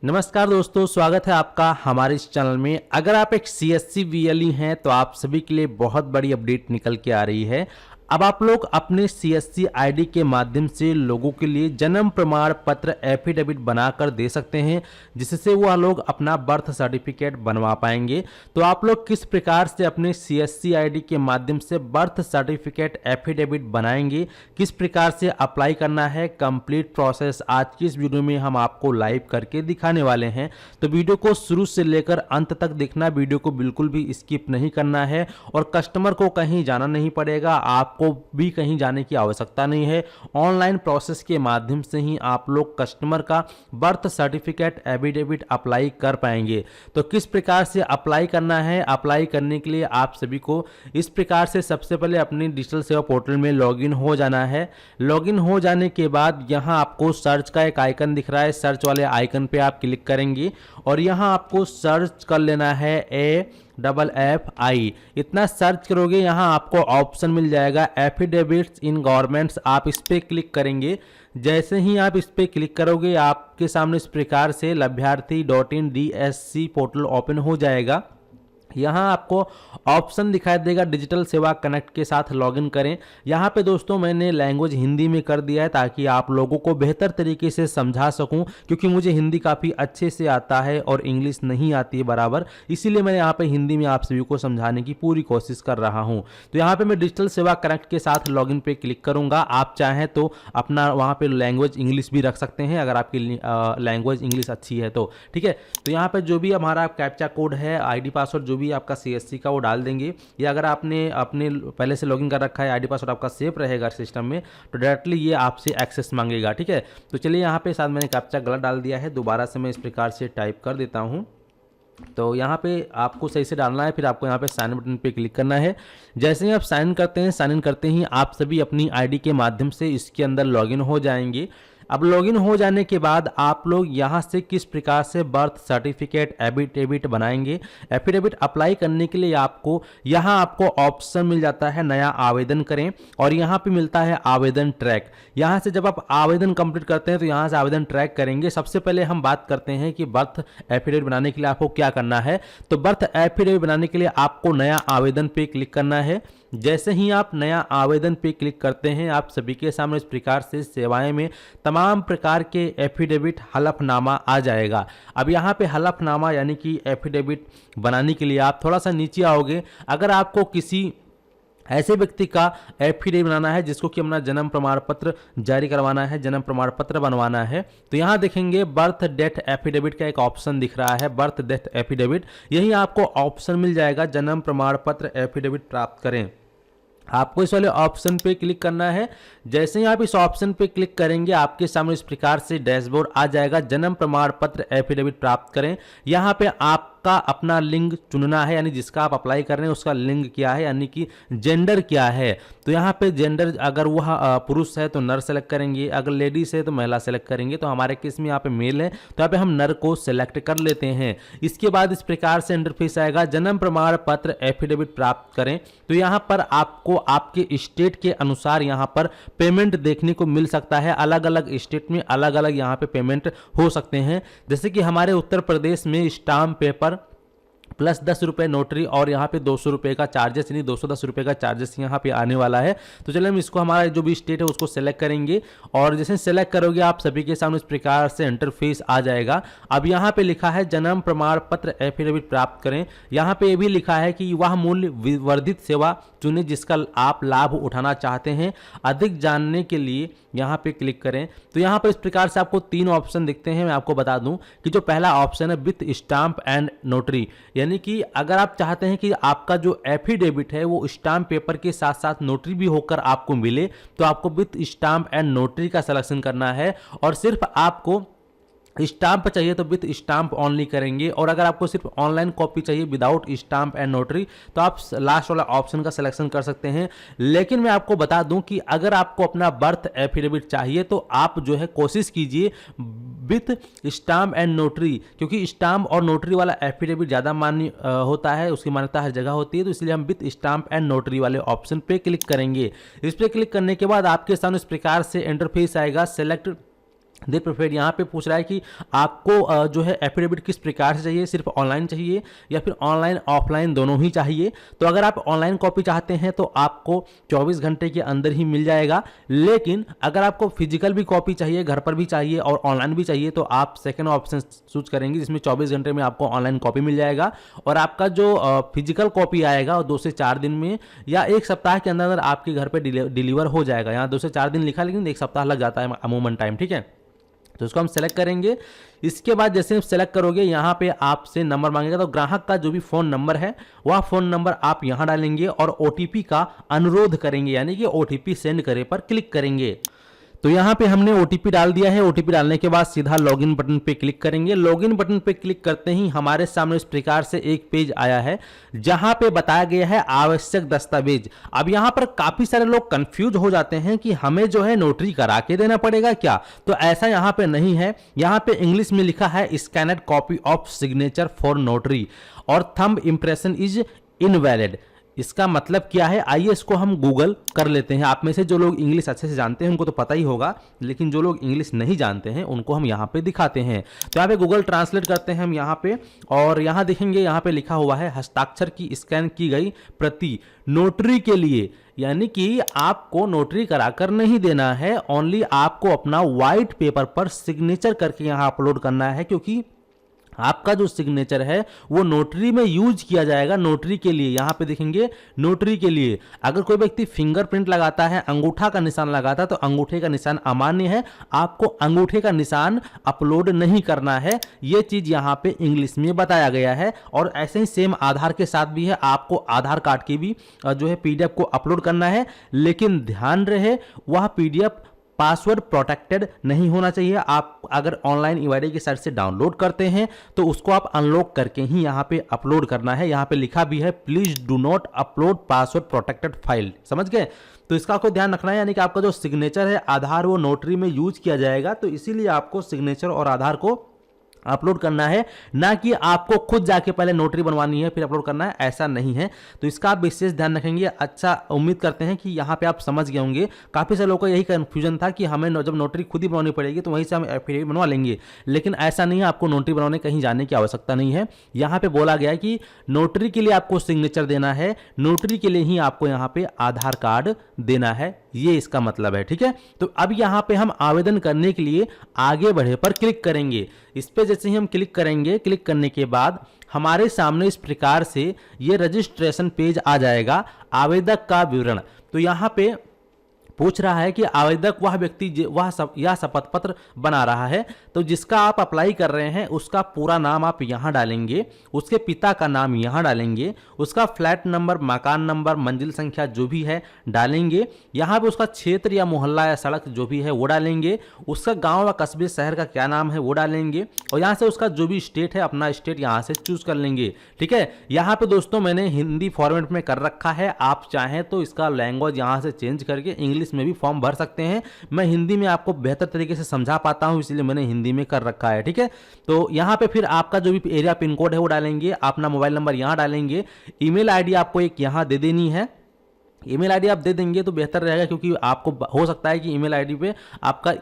नमस्कार दोस्तों, स्वागत है आपका हमारे इस चैनल में। अगर आप एक सीएससी वीएलई हैं तो आप सभी के लिए बहुत बड़ी अपडेट निकल के आ रही है। अब आप लोग अपने सीएससी आईडी के माध्यम से लोगों के लिए जन्म प्रमाण पत्र एफिडेविट बनाकर दे सकते हैं, जिससे वह लोग अपना बर्थ सर्टिफिकेट बनवा पाएंगे। तो आप लोग किस प्रकार से अपने सीएससी आईडी के माध्यम से बर्थ सर्टिफिकेट एफिडेविट बनाएंगे, किस प्रकार से अप्लाई करना है, कंप्लीट प्रोसेस आज की इस वीडियो में हम आपको लाइव करके दिखाने वाले हैं। तो वीडियो को शुरू से लेकर अंत तक देखना, वीडियो को बिल्कुल भी स्किप नहीं करना है और कस्टमर को कहीं जाना नहीं पड़ेगा, आपको भी कहीं जाने की आवश्यकता नहीं है। ऑनलाइन प्रोसेस के माध्यम से ही आप लोग कस्टमर का बर्थ सर्टिफिकेट एफिडेविट अप्लाई कर पाएंगे। तो किस प्रकार से अप्लाई करना है, अप्लाई करने के लिए आप सभी को इस प्रकार से सबसे पहले अपनी डिजिटल सेवा पोर्टल में लॉगिन हो जाना है। लॉगिन हो जाने के बाद यहां आपको सर्च का एक आइकन दिख रहा है, सर्च वाले आइकन पे आप क्लिक करेंगे और यहां आपको सर्च कर लेना है AFFI। इतना सर्च करोगे, यहां आपको ऑप्शन मिल जाएगा एफिडेविट्स इन गवर्नमेंट्स, आप इस पर क्लिक करेंगे। जैसे ही आप इस पर क्लिक करोगे आपके सामने इस प्रकार से labyarthi.in DSC पोर्टल ओपन हो जाएगा। यहाँ आपको ऑप्शन दिखाई देगा डिजिटल सेवा कनेक्ट के साथ लॉगिन करें। यहाँ पे दोस्तों मैंने लैंग्वेज हिंदी में कर दिया है ताकि आप लोगों को बेहतर तरीके से समझा सकूं, क्योंकि मुझे हिंदी काफ़ी अच्छे से आता है और इंग्लिश नहीं आती है बराबर, इसीलिए मैं यहाँ पे हिंदी में आप सभी को समझाने की पूरी कोशिश कर रहा हूँ। तो यहाँ पर मैं डिजिटल सेवा कनेक्ट के साथ लॉगिन पे क्लिक करूँगा। आप चाहें तो अपना वहाँ पर लैंग्वेज इंग्लिश भी रख सकते हैं, अगर आपकी लैंग्वेज इंग्लिश अच्छी है तो ठीक है। तो यहाँ पर जो भी हमारा कैप्चा कोड है, ID पासवर्ड जो भी आपका सीएससी का वो डाल देंगे, या अगर आपने अपने पहले से लॉगिन कर रखा है आईडी पासवर्ड आपका सेव रहेगा सिस्टम में, तो डायरेक्टली ये आपसे एक्सेस मांगेगा। ठीक है, तो चलिए यहाँ पे साथ मैंने कैप्चा गलत डाल दिया है, दोबारा से मैं इस प्रकार से टाइप कर देता हूँ। तो यहाँ पे आपको सही से डालना है, फिर आपको यहाँ पे साइन बटन पे क्लिक करना है। जैसे ही आप साइन करते हैं, साइन इन करते ही आप सभी अपनी आईडी के माध्यम से इसके अंदर लॉगिन हो जाएंगे। अब लॉगिन हो जाने के बाद आप लोग यहाँ से किस प्रकार से बर्थ सर्टिफिकेट एफिडेविट बनाएंगे। एफिडेविट अप्लाई करने के लिए यहाँ आपको ऑप्शन मिल जाता है नया आवेदन करें, और यहाँ पे मिलता है आवेदन ट्रैक। यहाँ से जब आप आवेदन कंप्लीट करते हैं तो यहाँ से आवेदन ट्रैक करेंगे। सबसे पहले हम बात करते हैं कि बर्थ एफिडेविट बनाने के लिए आपको क्या करना है। तो बर्थ एफिडेविट बनाने के लिए आपको नया आवेदन पे क्लिक करना है। जैसे ही आप नया आवेदन पे क्लिक करते हैं, आप सभी के सामने इस प्रकार से सेवाएं में तमाम प्रकार के एफिडेविट हलफनामा आ जाएगा। अब यहाँ पे हलफनामा यानी कि एफिडेविट बनाने के लिए आप थोड़ा सा नीचे आओगे। अगर आपको किसी ऐसे व्यक्ति का एफिडेविट बनाना है जिसको कि अपना जन्म प्रमाण पत्र जारी करवाना है, जन्म प्रमाण पत्र बनवाना है, तो यहाँ देखेंगे बर्थ डेथ एफिडेविट का एक ऑप्शन दिख रहा है, बर्थ डेथ एफिडेविट। यही आपको ऑप्शन मिल जाएगा जन्म प्रमाण पत्र एफिडेविट प्राप्त करें। आपको इस वाले ऑप्शन पे क्लिक करना है। जैसे ही आप इस ऑप्शन पे क्लिक करेंगे आपके सामने इस प्रकार से डैशबोर्ड आ जाएगा, जन्म प्रमाण पत्र एफिडेविट प्राप्त करें। यहाँ पे आपका अपना लिंग चुनना है, यानी जिसका आप अप्लाई कर रहे हैं उसका लिंग क्या है, यानी कि जेंडर क्या है। तो यहाँ पे जेंडर अगर वह पुरुष है तो नर सेलेक्ट करेंगे, अगर लेडीज है तो महिला सेलेक्ट करेंगे। तो हमारे केस में यहाँ पे मेल है तो यहाँ पे हम नर को सेलेक्ट कर लेते हैं। इसके बाद इस प्रकार से इंटरफेस आएगा, जन्म प्रमाण पत्र एफिडेविट प्राप्त करें। तो यहाँ पर आपको आपके स्टेट के अनुसार यहाँ पर पेमेंट देखने को मिल सकता है। अलग अलग स्टेट में अलग अलग यहाँ पे पेमेंट हो सकते हैं। जैसे कि हमारे उत्तर प्रदेश में स्टाम्प पेपर प्लस 10 रुपये नोटरी और यहाँ पे 200 रुपये का चार्जेस, यानी 210 रुपये का चार्जेस यहाँ पे आने वाला है। तो चलिए हम इसको हमारा जो भी स्टेट है उसको सेलेक्ट करेंगे, और जैसे सेलेक्ट करोगे आप सभी के सामने इस प्रकार से इंटरफेस आ जाएगा। अब यहाँ पे लिखा है जन्म प्रमाण पत्र एफिडेविट प्राप्त करें। यहाँ पे ये भी लिखा है कि वह मूल्य वर्धित सेवा चुनें जिसका आप लाभ उठाना चाहते हैं। अधिक जानने के लिए यहाँ पे क्लिक करें। तो यहाँ पर इस प्रकार से आपको 3 ऑप्शन दिखते हैं। मैं आपको बता दूं कि जो पहला ऑप्शन है विथ स्टाम्प एंड नोटरी, यानी कि अगर आप चाहते हैं कि आपका जो एफिडेविट है वो स्टाम्प पेपर के साथ साथ नोटरी भी होकर आपको मिले, तो आपको विथ स्टाम्प एंड नोटरी का सिलेक्शन करना है। और सिर्फ आपको स्टाम्प चाहिए तो विथ स्टाम्प ऑनली करेंगे, और अगर आपको सिर्फ ऑनलाइन कॉपी चाहिए विदाउट स्टाम्प एंड नोटरी तो आप लास्ट वाला ऑप्शन का सिलेक्शन कर सकते हैं। लेकिन मैं आपको बता दूं कि अगर आपको अपना बर्थ एफिडेविट चाहिए तो आप जो है कोशिश कीजिए विथ स्टाम्प एंड नोटरी, क्योंकि स्टाम्प और नोटरी वाला एफिडेविट ज़्यादा मान्य होता है, उसकी मान्यता हर जगह होती है। तो इसलिए हम विथ स्टाम्प एंड नोटरी वाले ऑप्शन पे क्लिक करेंगे। इस पर क्लिक करने के बाद आपके सामने इस प्रकार से इंटरफेस आएगा, सेलेक्ट दे प्रिफेड यहाँ पे पूछ रहा है कि आपको जो है एफिडेविट किस प्रकार से चाहिए, सिर्फ ऑनलाइन चाहिए या फिर ऑनलाइन ऑफलाइन दोनों ही चाहिए। तो अगर आप ऑनलाइन कॉपी चाहते हैं तो आपको 24 घंटे के अंदर ही मिल जाएगा, लेकिन अगर आपको फिजिकल भी कॉपी चाहिए, घर पर भी चाहिए और ऑनलाइन भी चाहिए, तो आप सेकेंड ऑप्शन चूज करेंगे जिसमें 24 घंटे में आपको ऑनलाइन कॉपी मिल जाएगा और आपका जो फिजिकल कॉपी आएगा 2 से 4 दिन में या 1 सप्ताह के अंदर अंदर आपके घर पर डिलीवर हो जाएगा। यहाँ 2 से 4 दिन लिखा, लेकिन 1 सप्ताह लग जाता है अमूमन टाइम, ठीक है। तो इसको हम सेलेक्ट करेंगे। इसके बाद जैसे आप सेलेक्ट करोगे यहाँ पे आपसे नंबर मांगेगा, तो ग्राहक का जो भी फोन नंबर है वह फोन नंबर आप यहाँ डालेंगे और ओटीपी का अनुरोध करेंगे, यानी कि ओटीपी सेंड करे पर क्लिक करेंगे। तो यहाँ पे हमने ओटीपी डाल दिया है। ओटीपी डालने के बाद सीधा लॉगिन बटन पे क्लिक करेंगे। लॉगिन बटन पे क्लिक करते ही हमारे सामने इस प्रकार से एक पेज आया है जहां पे बताया गया है आवश्यक दस्तावेज। अब यहाँ पर काफी सारे लोग कंफ्यूज हो जाते हैं कि हमें जो है नोटरी करा के देना पड़ेगा क्या, तो ऐसा यहाँ पे नहीं है। यहाँ पे इंग्लिश में लिखा है scanned copy of signature for notary और थंब इंप्रेशन इज इनवैलिड। इसका मतलब क्या है, आइए इसको हम गूगल कर लेते हैं। आप में से जो लोग इंग्लिश अच्छे से जानते हैं उनको तो पता ही होगा, लेकिन जो लोग इंग्लिश नहीं जानते हैं उनको हम यहाँ पे दिखाते हैं। तो यहाँ पे गूगल ट्रांसलेट करते हैं हम यहाँ पे, और यहाँ देखेंगे यहाँ पे लिखा हुआ है हस्ताक्षर की स्कैन की गई प्रति नोटरी के लिए, यानी कि आपको नोटरी कराकर नहीं देना है, ओनली आपको अपना व्हाइट पेपर पर सिग्नेचर करके यहाँ अपलोड करना है, क्योंकि आपका जो सिग्नेचर है वो नोटरी में यूज किया जाएगा। नोटरी के लिए यहाँ पे देखेंगे नोटरी के लिए। अगर कोई व्यक्ति फिंगरप्रिंट लगाता है, अंगूठा का निशान लगाता है, तो अंगूठे का निशान अमान्य है, आपको अंगूठे का निशान अपलोड नहीं करना है। ये चीज यहाँ पे इंग्लिश में बताया गया है। और ऐसे ही सेम आधार के साथ भी है, आपको आधार कार्ड की भी जो है पीडीएफ को अपलोड करना है, लेकिन ध्यान रहे वह पीडीएफ पासवर्ड प्रोटेक्टेड नहीं होना चाहिए। आप अगर ऑनलाइन ईवाईडी की साइट से डाउनलोड करते हैं तो उसको आप अनलॉक करके ही यहाँ पे अपलोड करना है। यहाँ पे लिखा भी है please do not upload password protected file, समझ गए। तो इसका आपको ध्यान रखना है, यानी कि आपका जो सिग्नेचर है आधार वो नोटरी में यूज किया जाएगा, तो इसीलिए आपको सिग्नेचर और आधार को अपलोड करना है, ना कि आपको खुद जाके पहले नोटरी बनवानी है फिर अपलोड करना है, ऐसा नहीं है। तो इसका आप विशेष ध्यान रखेंगे। अच्छा, उम्मीद करते हैं कि यहाँ पे आप समझ गए होंगे। काफ़ी सारे लोगों को यही कंफ्यूजन था कि हमें जब नोटरी खुद ही बनवानी पड़ेगी तो वहीं से हम एफिडेविट बनवा लेंगे, लेकिन ऐसा नहीं है। आपको नोटरी बनवाने कहीं जाने की आवश्यकता नहीं है। यहाँ पे बोला गया है कि नोटरी के लिए आपको सिग्नेचर देना है, नोटरी के लिए ही आपको यहाँ पे आधार कार्ड देना है, ये इसका मतलब है, ठीक है। तो अब यहाँ पे हम आवेदन करने के लिए आगे बढ़े पर क्लिक करेंगे। इस पे जैसे ही हम क्लिक करेंगे, क्लिक करने के बाद हमारे सामने इस प्रकार से ये रजिस्ट्रेशन पेज आ जाएगा, आवेदक का विवरण। तो यहाँ पे पूछ रहा है कि आवेदक वह व्यक्ति यह शपथ पत्र बना रहा है, तो जिसका आप अप्लाई कर रहे हैं उसका पूरा नाम आप यहाँ डालेंगे, उसके पिता का नाम यहाँ डालेंगे, उसका फ्लैट नंबर, मकान नंबर, मंजिल संख्या जो भी है डालेंगे, यहाँ पे उसका क्षेत्र या मोहल्ला या सड़क जो भी है वो डालेंगे, उसका गांव या कस्बे शहर का क्या नाम है वो डालेंगे, और यहाँ से उसका जो भी स्टेट है अपना स्टेट यहाँ से चूज कर लेंगे, ठीक है। यहाँ पे दोस्तों मैंने हिंदी फॉर्मेट में कर रखा है, आप चाहें तो इसका लैंग्वेज यहाँ से चेंज करके इंग्लिश में भी फॉर्म भर सकते हैं। मैं हिंदी में आपको बेहतर तरीके से समझा पाता हूं, इसलिए मैंने हिंदी में कर रखा है, ठीक है। तो यहां पे फिर आपका जो भी एरिया पिन कोड है वो डालेंगे, अपना मोबाइल नंबर यहां डालेंगे, ईमेल आईडी आपको एक यहां दे देनी है। ईमेल आईडी आप दे देंगे तो बेहतर रहेगा, क्योंकि आपको हो सकता है कि ईमेल आईडी पे आपका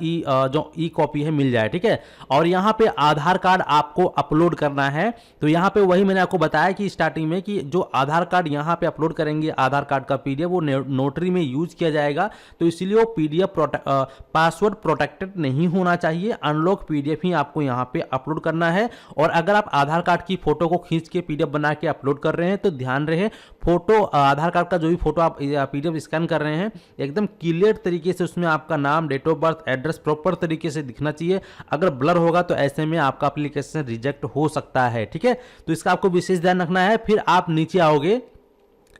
जो ई कॉपी है मिल जाए, ठीक है। और यहाँ पे आधार कार्ड आपको अपलोड करना है। तो यहाँ पे वही मैंने आपको बताया कि स्टार्टिंग में कि जो आधार कार्ड यहाँ पे अपलोड करेंगे, आधार कार्ड का पीडीएफ वो नोटरी में यूज किया जाएगा, तो इसलिए वो पीडीएफ पासवर्ड प्रोटेक्टेड नहीं होना चाहिए, अनलॉक पीडीएफ ही आपको यहाँ पे अपलोड करना है। और अगर आप आधार कार्ड की फोटो को खींच के पीडीएफ बना के अपलोड कर रहे हैं तो ध्यान रहे फोटो, आधार कार्ड का जो भी फोटो आप पीडीएफ स्कैन कर रहे हैं एकदम क्लियर तरीके से उसमें आपका नाम, date of birth, address proper तरीके से दिखना चाहिए। अगर ब्लर होगा तो ऐसे में आपका एप्लीकेशन रिजेक्ट हो सकता है, ठीक है। तो इसका आपको विशेष ध्यान रखना है। फिर आप नीचे आओगे,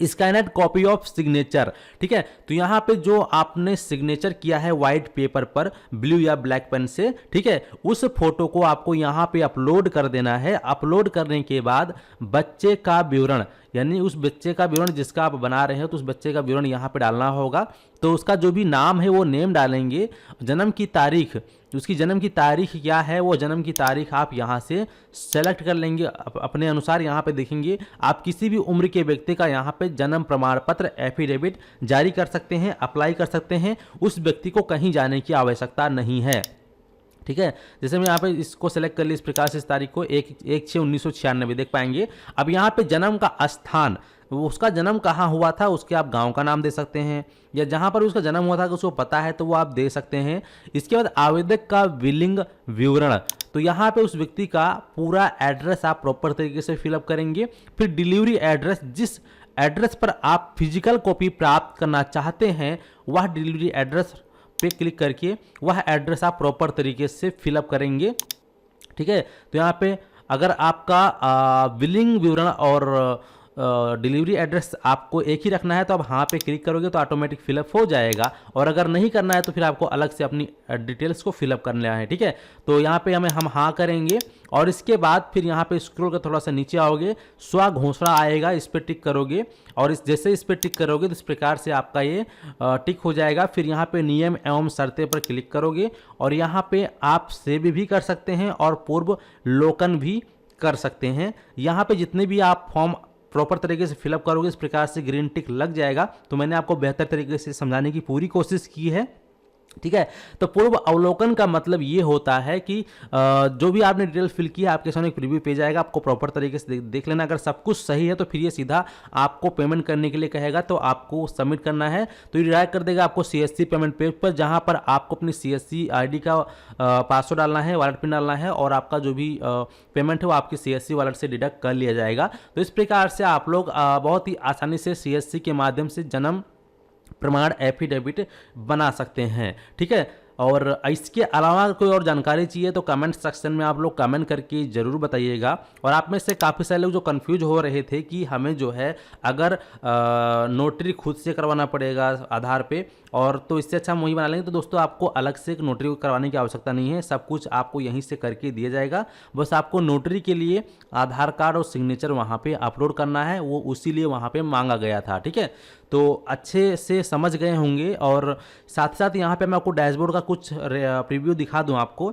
स्कैनड कॉपी ऑफ सिग्नेचर, ठीक है। तो यहाँ पे जो आपने सिग्नेचर किया है व्हाइट पेपर पर ब्लू या ब्लैक पेन से, ठीक है, उस फोटो को आपको यहाँ पे अपलोड कर देना है। अपलोड करने के बाद बच्चे का विवरण, यानी उस बच्चे का विवरण जिसका आप बना रहे हो तो उस बच्चे का विवरण यहाँ पे डालना होगा। तो उसका जो भी नाम है वो नेम डालेंगे, जन्म की तारीख, उसकी जन्म की तारीख क्या है वो जन्म की तारीख आप यहाँ से सेलेक्ट कर लेंगे अपने अनुसार। यहाँ पे देखेंगे आप किसी भी उम्र के व्यक्ति का यहाँ पे जन्म प्रमाण पत्र एफिडेविट जारी कर सकते हैं, अप्लाई कर सकते हैं, उस व्यक्ति को कहीं जाने की आवश्यकता नहीं है, ठीक है। जैसे मैं यहाँ पे इसको सेलेक्ट कर ली इस प्रकार से, इस तारीख को 1/6/1996 देख पाएंगे। अब यहाँ पे जन्म का स्थान, उसका जन्म कहाँ हुआ था उसके आप गांव का नाम दे सकते हैं, या जहाँ पर उसका जन्म हुआ था उसको पता है तो वो आप दे सकते हैं। इसके बाद आवेदक का विलिंग विवरण, तो यहाँ पे उस व्यक्ति का पूरा एड्रेस आप प्रॉपर तरीके से फिलअप करेंगे। फिर डिलीवरी एड्रेस, जिस एड्रेस पर आप फिजिकल कॉपी प्राप्त करना चाहते हैं वह डिलीवरी एड्रेस पे क्लिक करके वह एड्रेस आप प्रॉपर तरीके से फिलअप करेंगे। ठीक है, तो यहाँ पे अगर आपका बिलिंग विवरण और डिलीवरी एड्रेस आपको एक ही रखना है तो आप हाँ पे क्लिक करोगे तो ऑटोमेटिक फिलअप हो जाएगा, और अगर नहीं करना है तो फिर आपको अलग से अपनी डिटेल्स को फिलअप करना है। ठीक है, तो यहाँ पे हम हाँ करेंगे, और इसके बाद फिर यहाँ पे स्क्रॉल कर थोड़ा सा नीचे आओगे, स्व घोषणा आएगा, इस पर टिक करोगे, और जैसे इस पर टिक करोगे तो इस प्रकार से आपका ये टिक हो जाएगा। फिर यहाँ पे नियम एवं शर्तें पर क्लिक करोगे, और यहाँ पे आप सेव भी कर सकते हैं और पूर्व लोकन भी कर सकते हैं। यहाँ पे जितने भी आप फॉर्म प्रॉपर तरीके से फिलअप करोगे इस प्रकार से ग्रीन टिक लग जाएगा। तो मैंने आपको बेहतर तरीके से समझाने की पूरी कोशिश की है। ठीक है, तो पूर्व अवलोकन का मतलब ये होता है कि जो भी आपने डिटेल फिल की है आपके सामने एक प्रीव्यू पेज आएगा, आपको प्रॉपर तरीके से देख लेना। अगर सब कुछ सही है तो फिर ये सीधा आपको पेमेंट करने के लिए कहेगा, तो आपको सबमिट करना है। तो ये रिडायरेक्ट कर देगा आपको CSC पेमेंट पेज पर, जहां पर आपको अपनी CSC ID का पासवर्ड डालना है, वॉलेट पिन डालना है, और आपका जो भी पेमेंट है वो आपकी CSC वॉलेट से डिडक्ट कर लिया जाएगा। तो इस प्रकार से आप लोग बहुत ही आसानी से CSC के माध्यम से जन्म प्रमाण एफिडेविट बना सकते हैं। ठीक है, और इसके अलावा कोई और जानकारी चाहिए तो कमेंट सेक्शन में आप लोग कमेंट करके ज़रूर बताइएगा। और आप में से काफ़ी सारे लोग जो कंफ्यूज हो रहे थे कि हमें जो है अगर नोटरी खुद से करवाना पड़ेगा आधार पे, और तो इससे अच्छा हम वही बना लेंगे, तो दोस्तों आपको अलग से एक नोटरी करवाने की आवश्यकता नहीं है, सब कुछ आपको यहीं से करके दिया जाएगा। बस आपको नोटरी के लिए आधार कार्ड और सिग्नेचर वहाँ पे अपलोड करना है, वो उसी लिए वहाँ पे मांगा गया था। ठीक है, तो अच्छे से समझ गए होंगे। और साथ साथ यहाँ पे मैं आपको डैशबोर्ड का कुछ प्रीव्यू दिखा दूँ आपको।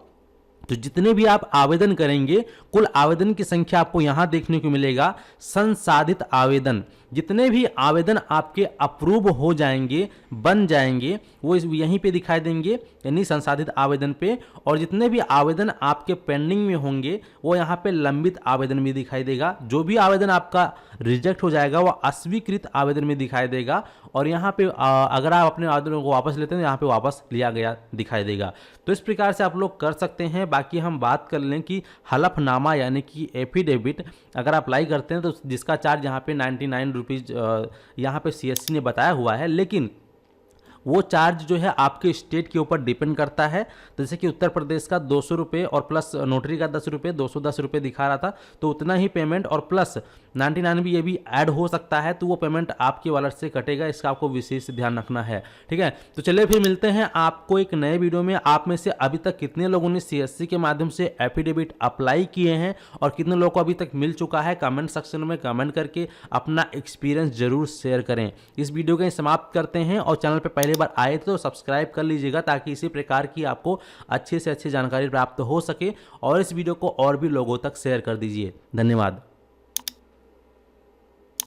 तो जितने भी आप आवेदन करेंगे, कुल आवेदन की संख्या आपको यहां देखने को मिलेगा। संसाधित आवेदन, जितने भी आवेदन आपके अप्रूव हो जाएंगे, बन जाएंगे, वो यहीं पे दिखाई देंगे, यानी संसाधित आवेदन पे। और जितने भी आवेदन आपके पेंडिंग में होंगे वो यहाँ पे लंबित आवेदन में दिखाई देगा। जो भी आवेदन आपका रिजेक्ट हो जाएगा वो अस्वीकृत आवेदन में दिखाई देगा। और यहाँ पे अगर आप अपने आवेदन को वापस लेते हैं तो यहाँ पे वापस लिया गया दिखाई देगा। तो इस प्रकार से आप लोग कर सकते हैं। बाकी हम बात कर लें कि हलफनामा यानी कि एफिडेविट अगर अप्लाई करते हैं तो जिसका चार्ज यहाँ पे 99 रुपीज़ यहाँ पे CSC ने बताया हुआ है, लेकिन वो चार्ज जो है आपके स्टेट के ऊपर डिपेंड करता है। जैसे कि उत्तर प्रदेश का 200 रुपये और प्लस नोटरी का 10 रुपये, 210 रुपये दिखा रहा था, तो उतना ही पेमेंट और प्लस 99 भी ये भी ऐड हो सकता है, तो वो पेमेंट आपके वॉलेट से कटेगा, इसका आपको विशेष ध्यान रखना है। ठीक है, तो चलिए फिर मिलते हैं आपको एक नए वीडियो में। आप में से अभी तक कितने लोगों ने CSC के माध्यम से एफिडेविट अप्लाई किए हैं और कितने लोगों को अभी तक मिल चुका है, कमेंट सेक्शन में कमेंट करके अपना एक्सपीरियंस जरूर शेयर करें। इस वीडियो को समाप्त करते हैं, और चैनल पर पहले बार आए तो सब्सक्राइब कर लीजिएगा ताकि इसी प्रकार की आपको अच्छे से अच्छी जानकारी प्राप्त हो सके, और इस वीडियो को और भी लोगों तक शेयर कर दीजिए। धन्यवाद।